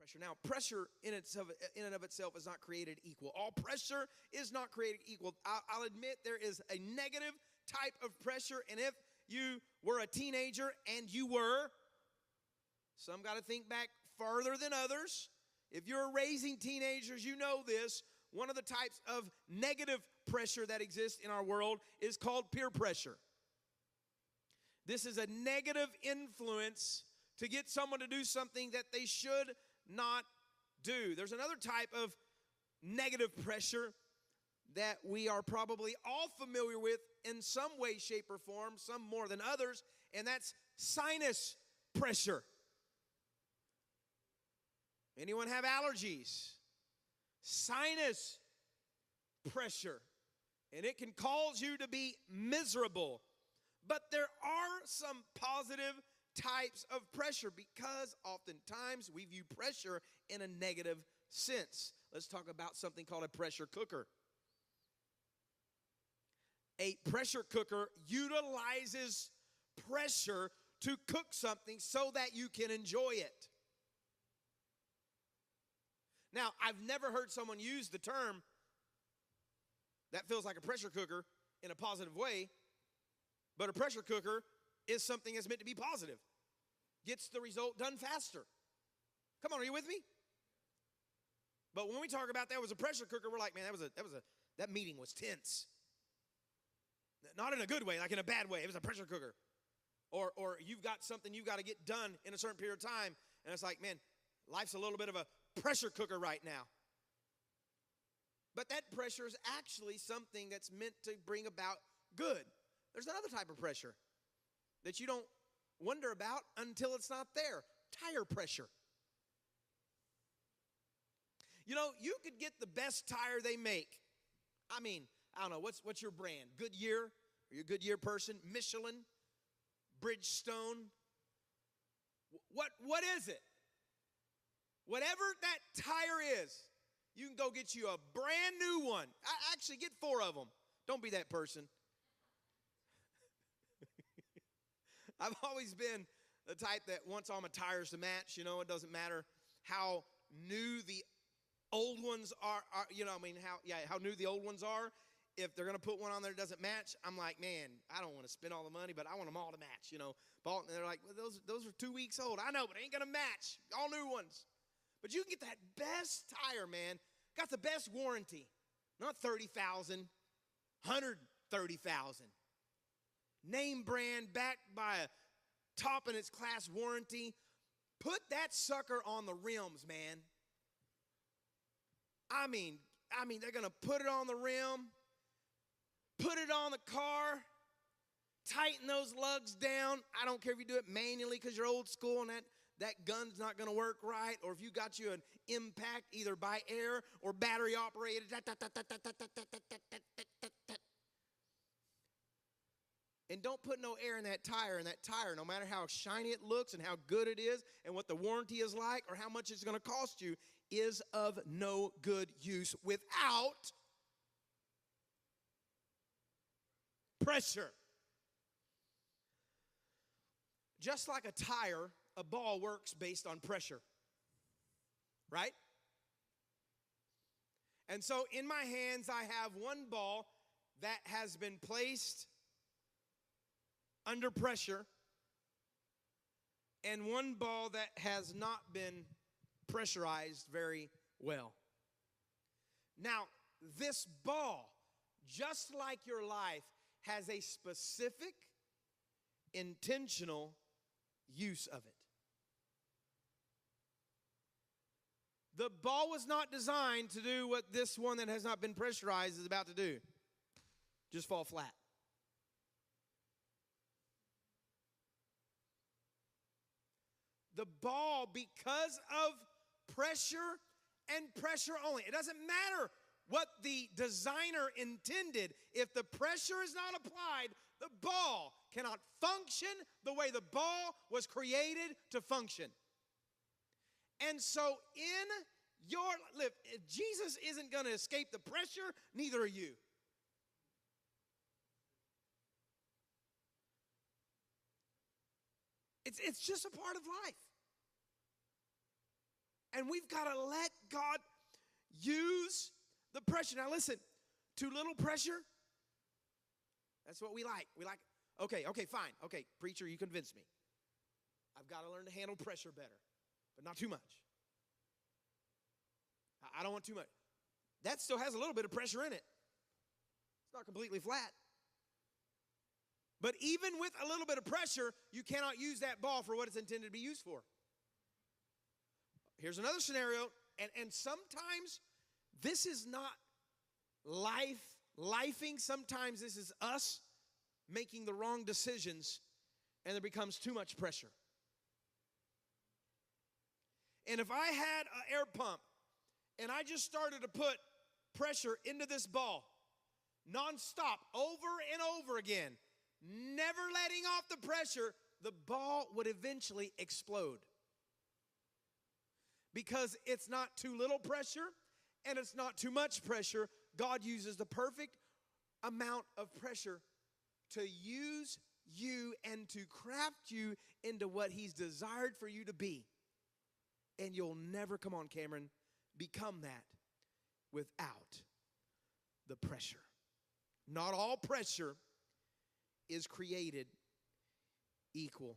pressure. Now, pressure in and of itself is not created equal. All pressure is not created equal. I'll admit there is a negative type of pressure, and if you were a teenager, and you were, some got to think back farther than others. If you're raising teenagers, you know this. One of the types of negative pressure that exists in our world is called peer pressure. This is a negative influence to get someone to do something that they should not do. There's another type of negative pressure that we are probably all familiar with in some way, shape, or form, some more than others, and that's sinus pressure. Anyone have allergies? Sinus pressure. And it can cause you to be miserable. But there are some positive types of pressure because oftentimes we view pressure in a negative sense. Let's talk about something called a pressure cooker. A pressure cooker utilizes pressure to cook something so that you can enjoy it. Now, I've never heard someone use the term that feels like a pressure cooker in a positive way, but a pressure cooker is something that's meant to be positive. Gets the result done faster. Come on, are you with me? But when we talk about that was a pressure cooker, we're like, man, that meeting was tense. Not in a good way, like in a bad way. It was a pressure cooker. Or you've got something you've got to get done in a certain period of time, and it's like, man, life's a little bit of a pressure cooker right now. But that pressure is actually something that's meant to bring about good. There's another type of pressure that you don't wonder about until it's not there. Tire pressure. You know, you could get the best tire they make. I mean, I don't know, what's your brand? Goodyear? Are you a Goodyear person? Michelin? Bridgestone? What is it? Whatever that tire is, you can go get you a brand new one. Actually, get 4 of them. Don't be that person. I've always been the type that wants all my tires to match. You know, it doesn't matter how new the old ones are you know, I mean, how new the old ones are. If they're going to put one on there that doesn't match, I'm like, man, I don't want to spend all the money, but I want them all to match, you know. And they're like, well, those are 2 weeks old. I know, but it ain't going to match. All new ones. But you can get that best tire, man. Got the best warranty. Not 30,000, 130,000. Name brand, backed by a top in its class warranty. Put that sucker on the rims, man. I mean, they're going to put it on the rim, put it on the car, tighten those lugs down. I don't care if you do it manually because you're old school and that gun's not going to work right, or if you got you an impact either by air or battery operated. And don't put no air in that tire, and that tire, no matter how shiny it looks and how good it is and what the warranty is like or how much it's going to cost you, is of no good use without pressure. Just like a tire, a ball works based on pressure, right? And so in my hands, I have one ball that has been placed under pressure and one ball that has not been pressurized very well. Now, this ball, just like your life, has a specific, intentional use of it. The ball was not designed to do what this one that has not been pressurized is about to do. Just fall flat. The ball, because of pressure and pressure only. It doesn't matter what the designer intended. If the pressure is not applied, the ball cannot function the way the ball was created to function. And so in your life, if Jesus isn't going to escape the pressure, neither are you. It's just a part of life. And we've got to let God use the pressure. Now listen, too little pressure, that's what we like. We like, okay, fine. Okay, preacher, you convinced me. I've got to learn to handle pressure better, but not too much. I don't want too much. That still has a little bit of pressure in it. It's not completely flat. But even with a little bit of pressure, you cannot use that ball for what it's intended to be used for. Here's another scenario, and sometimes this is not lifing. Sometimes this is us making the wrong decisions, and there becomes too much pressure. And if I had an air pump, and I just started to put pressure into this ball, nonstop, over and over again, never letting off the pressure, the ball would eventually explode. Because it's not too little pressure and it's not too much pressure. God uses the perfect amount of pressure to use you and to craft you into what He's desired for you to be. And you'll never, come on, Cameron, become that without the pressure. Not all pressure is created equal.